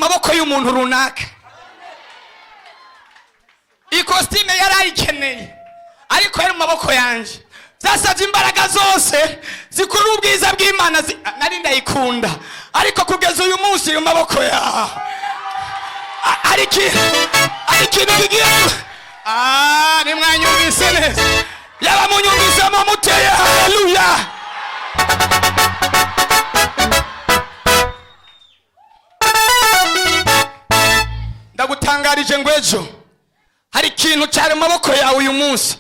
maboko y'umuntu runaka. Ikositime yarayikeneye ariko yari mu maboko yanje. Zasabye imbaraga zose zikuru ubwiza bw'Imana, nari ndayikunda ariko kugeza uyu munsi mu maboko ya ariko ikintu kigiye nimwanyumvise neza, yaba munyumvise muteye haleluya. Ndagutangarije ngo ejo hari ikintu cyari mu maboko yawe uyu munsi.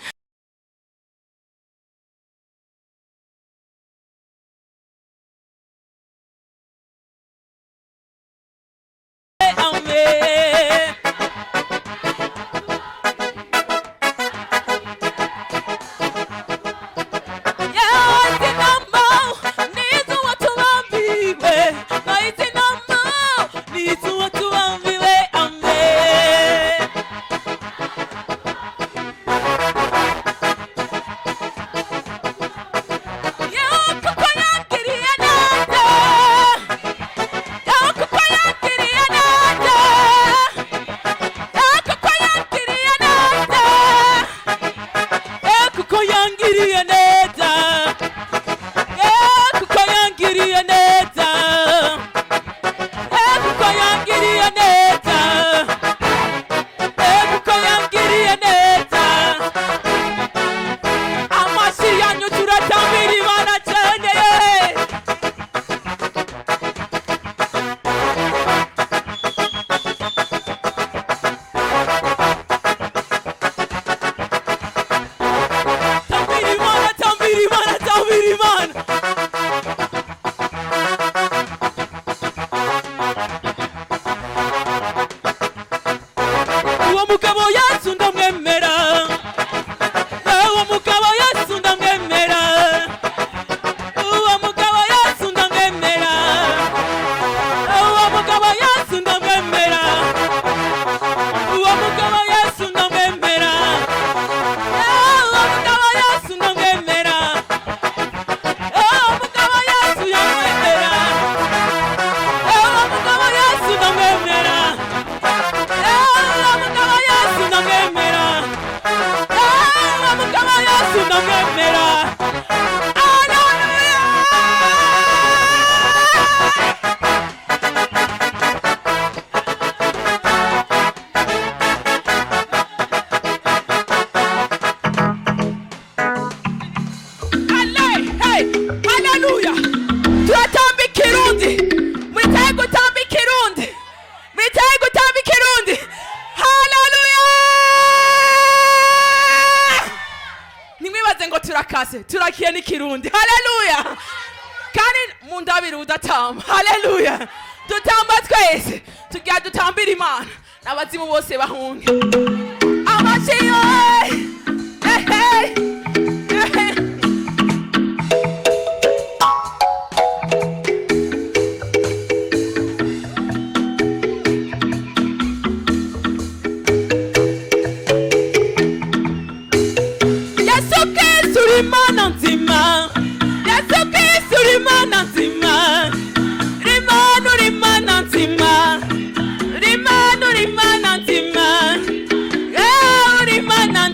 Turakiye ni Kirundi. Haleluya. Kandi mundabira udatamba. Haleluya. Dutamba twese. Tugiye dutambira Imana. N'abazimu bose bahunge. Amashiyo. Rimana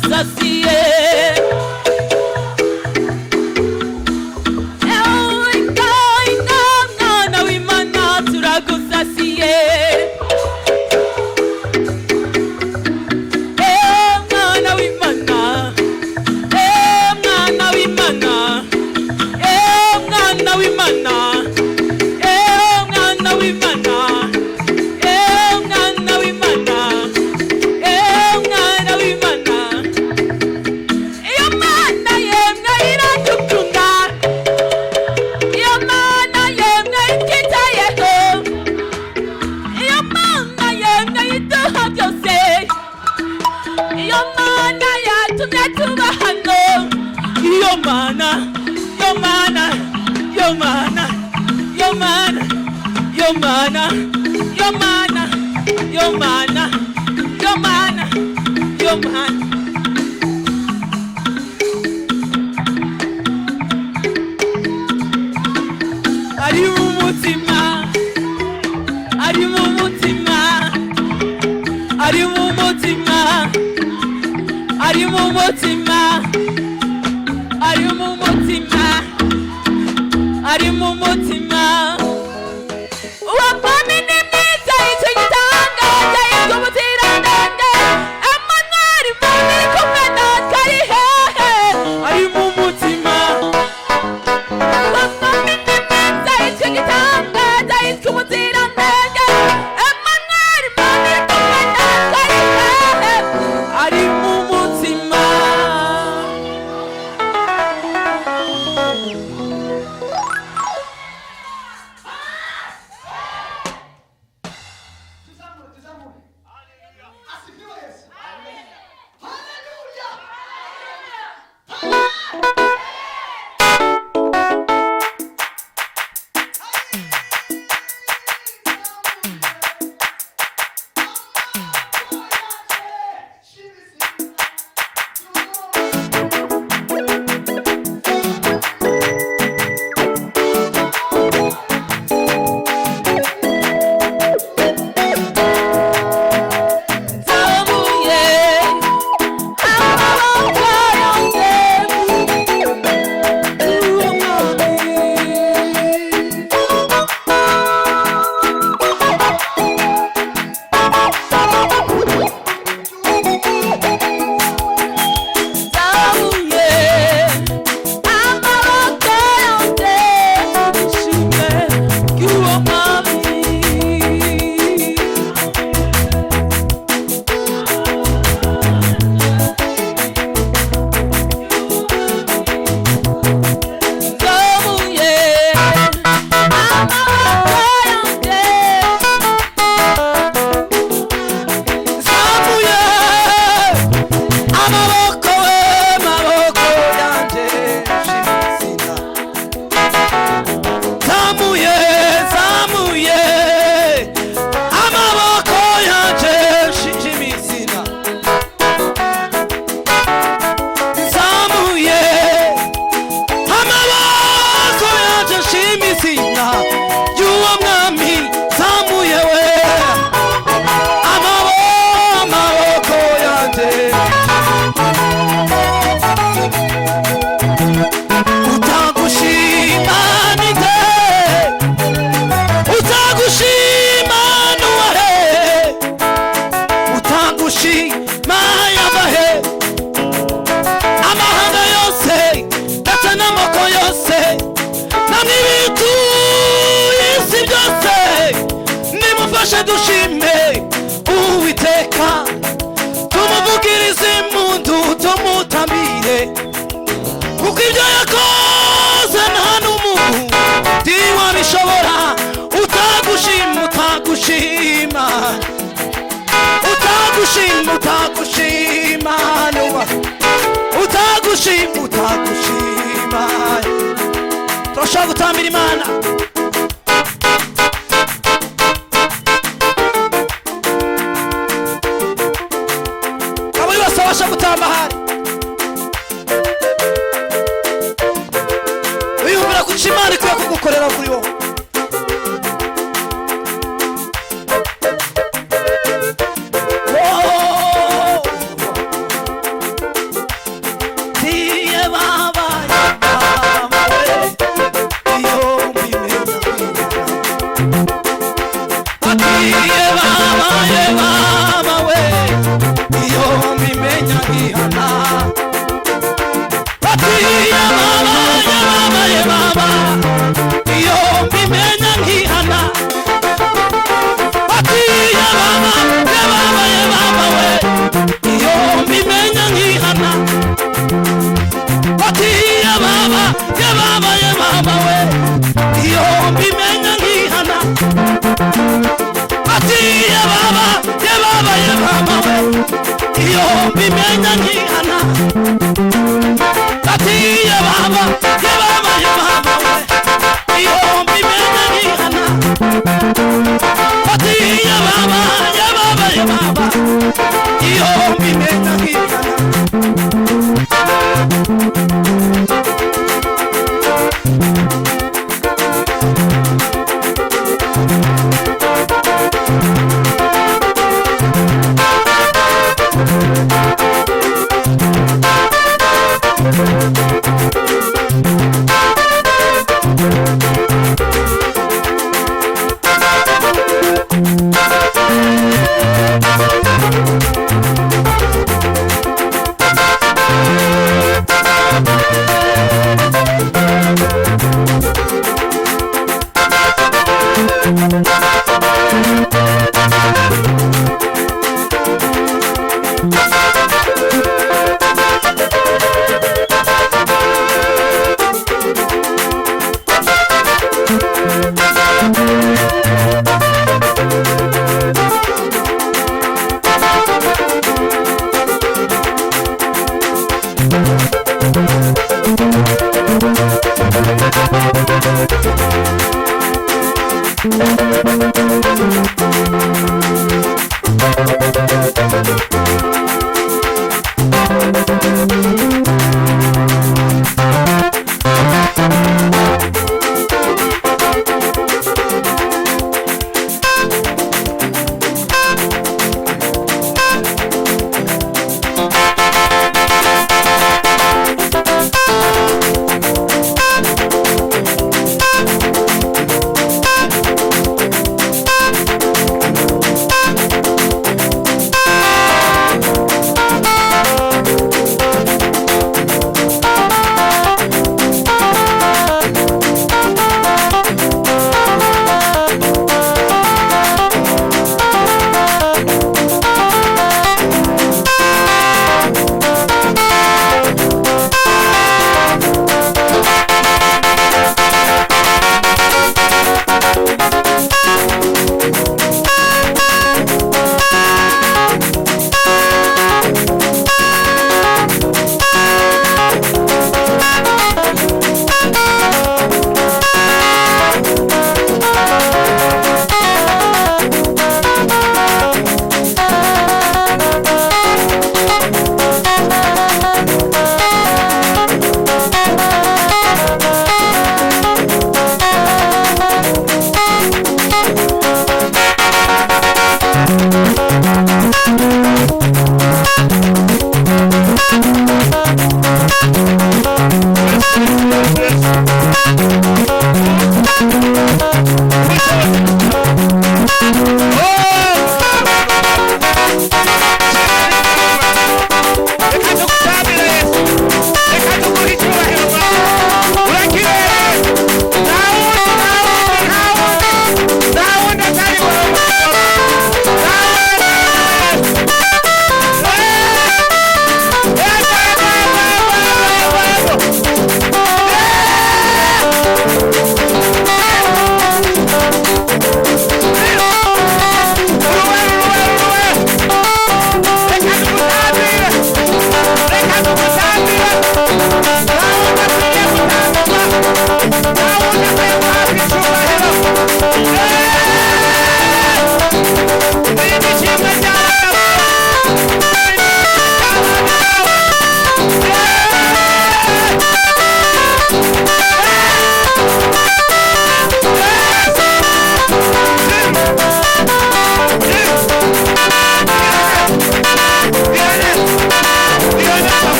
turagusasiye mwana w'Imana turagusasiye mwana w'Imana mwana w'Imana mwana w'Imana mwana w'Imana mwana w'Imana mwana w'Imana iyo mana yemwe iradukunda iyo mana yemwe ititayeho iyo mana yemwe iduha byose iyo mana yatumye tuba hano iyo mana yo mana yo mana yo mana yo mana yo mana yo mana yo mana yo mana ari mu mutima ari mu mutima ari mu mutima ari mu mutima ari mu mutima ari mu mutima uwa mwami ni mwiza icyo gitangaza yitwa umuziranenge Emmanuel Imana iri kumwe natwe ari hehe ari mu mutima uwa mwami ni mwiza icyo gitangaza yitwa umuziranenge Emmanuel Imana iri kumwe natwe ari hehe ari mu mutima dufashe dushime Uwiteka, tumuvugirize impundu tumutambire, kuko ibyo yakoze nta n'umuntu ntiwabishobora. Utagushima utagushima utagushima utagushima utagushima utagushima. Turashaka gutambira Imana. Abari bose basha gutamba hari wiyumvira ko Imana ikwiye kugukorera kuri wowe. mbimenya nkihana ati ye baba iyo mbimenya nkihana ati ye baba iyo mbimenya nkihana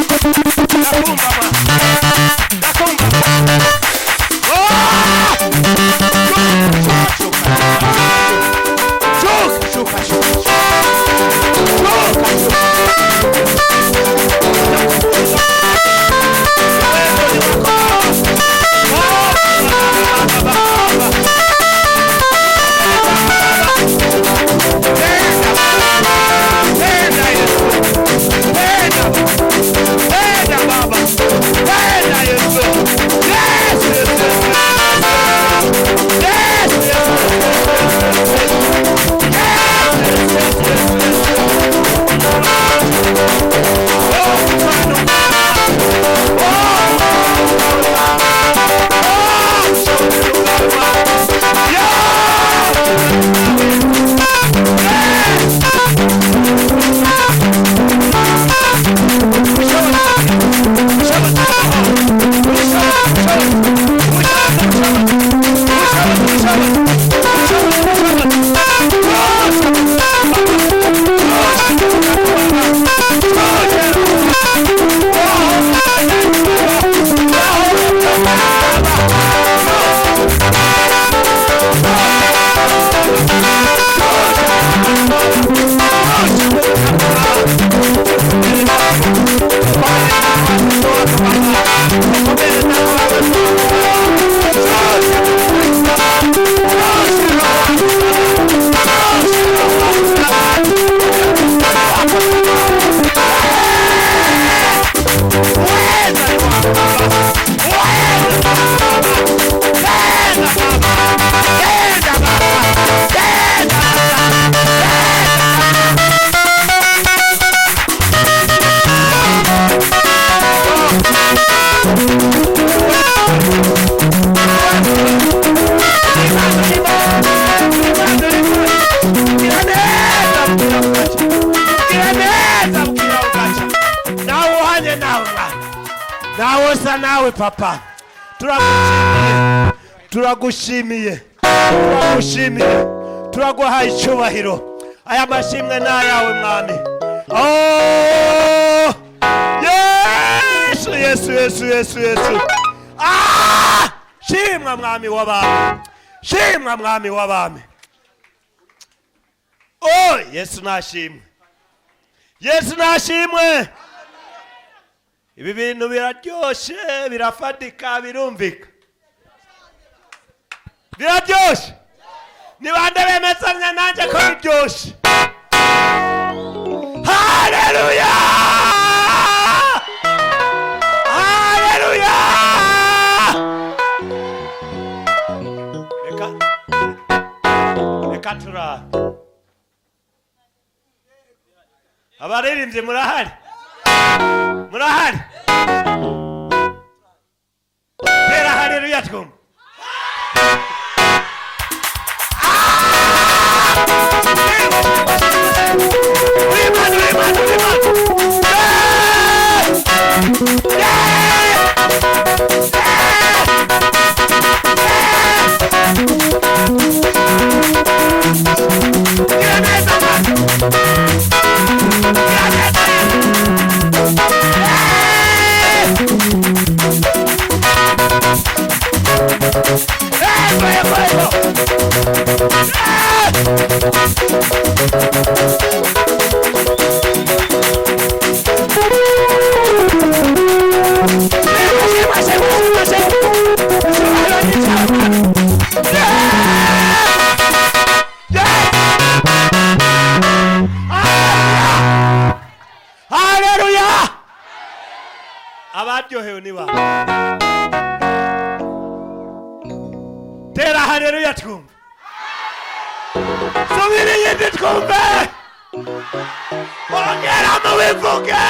Rumba, Nawosa nawe papa, turagushimiye, turaguhaye icyubahiro. Aya mashimwe n'ayawe mwami. Oh Yesu. Shimwa mwami w'abami, shimwa mwami w'abami. Oh Yesu nashimwe, Yesu nashimwe. Ibi bintu biraryoshe, birafatika, birumvika. Biraryoshe. Ni bande bemezanya nanje ko biryoshe. Haleluya! Haleluya! Reka tura. Abaririmbyi murahari? Murahari? Tera haleluya twumva. Abaryohewe ni ba. Tera haleluya twumva. Subiri yindi twumve. Ongera mu bivuge.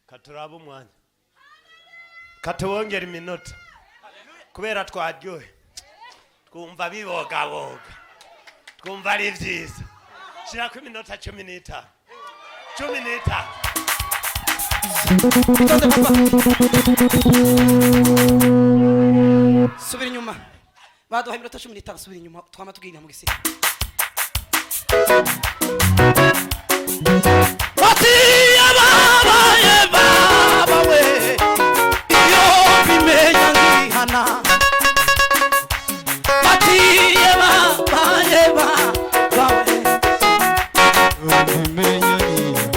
Katuraba umwanya. Katubongera iminota. Kubera twaryohe. Twumva bibogaboga. Twumva ari byiza. Shira ku minota 15. 15. Subira inyuma. Baduhaye iminota 15 subira inyuma twama tugira mu gisiri. Ati ababaye baba we iyo bimenya ngihana. Ati ababaye baba we bimenya ngihana.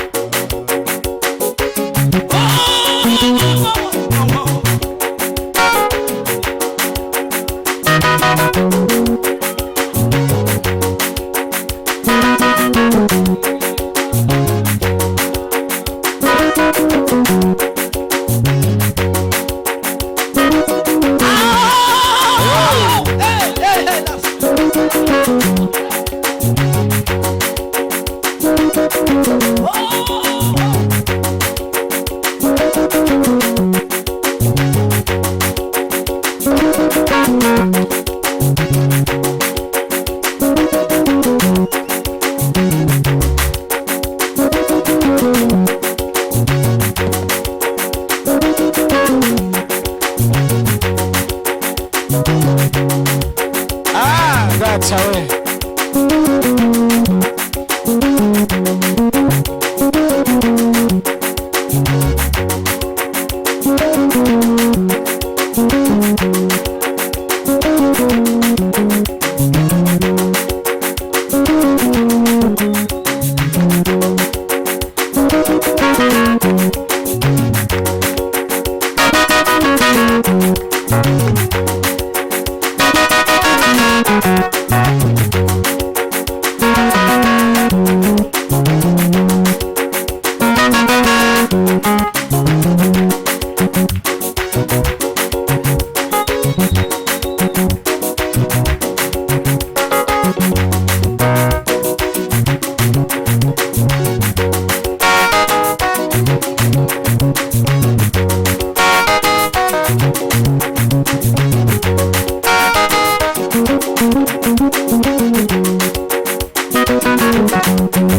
Thank you.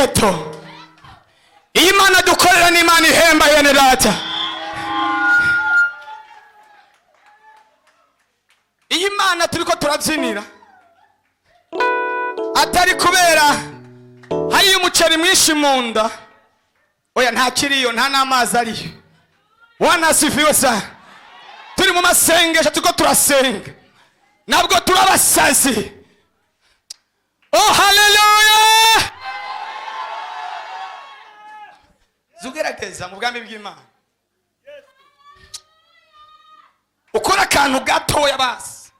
geto. Iyi Mana dukorera ni Imana ihemba yene data. Iyi Mana turiko turabyinira atari kubera hari umuceri mwinshi munda. Oya nta kiriyo, nta n'amazi ariyo. Wanasifiwe sana. Turi mu masengesho turiko turasenga. Nabwo turabasazi. Oh hallelujah. Zugerageza mu bwami bw'Imana. Ukora akantu gatoya basi.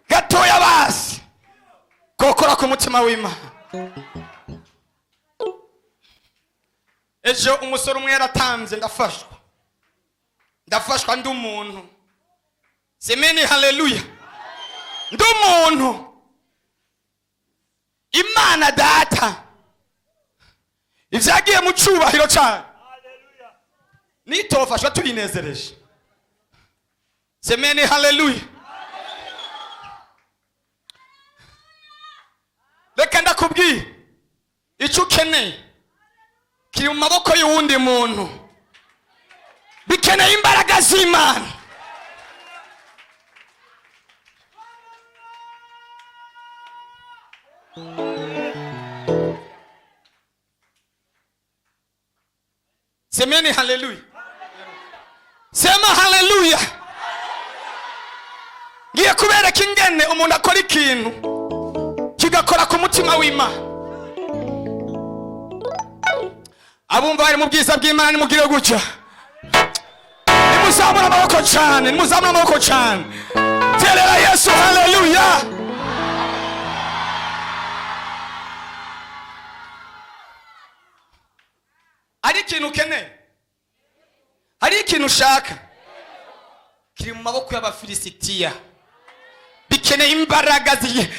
Gatoya basi. Kokora ku mutima w'Imana. Ejo umusore umwe yaratanze ndafashwa ndi umuntu. Semeni haleluya. Ndi umuntu. Imana data ivyagiye mu cubahiro cyane. Nitofashwa tuyinezereje. Semeni haleluya. Reka ndakubwiye icyo ukeneye kiri mu maboko y'uwundi muntu. Bikeneye imbaraga z'Imana. Semeni haleluya. Sema haleluya. Ngiye kubereka ingene umuntu akora ikintu kigakora ku mutima w'Imana. Abumva bari mu bwiza bw'Imana nimugire gutya. Nimuzamura amaboko cyane, nimuzamura amaboko cyane. Terera Yesu haleluya. Hari ikintu ukeneye, hari ikintu ushaka kiri mu maboko y'Abafilisitiya. Bikeneye imbaraga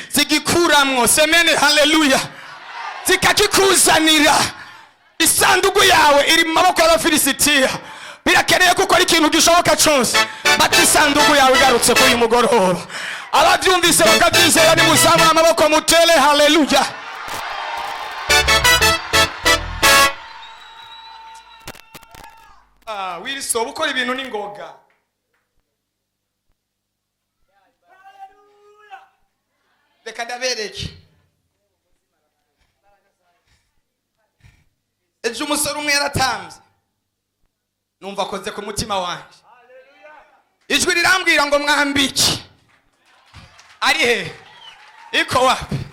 zigikuramwo. Semeni haleluya. Zikakikuzanira. Isanduku yawe iri mu maboko y'Abafilisitiya. Birakeneye gukora ikintu gishoboka cyose. Bati isanduku yawe igarutse kuri uyu mugoroba. Ababyumvise bakabyizera nimuzamura amaboko mutere haleluya. Wirisoba ukora ibintu n'ingoga. Reka ndabereke. Ejo umusore umwe yaratanze. Numva akoze ku mutima wanjye. Ijwi rirambwira ngo mwambiki. Ari he? Iko wapi?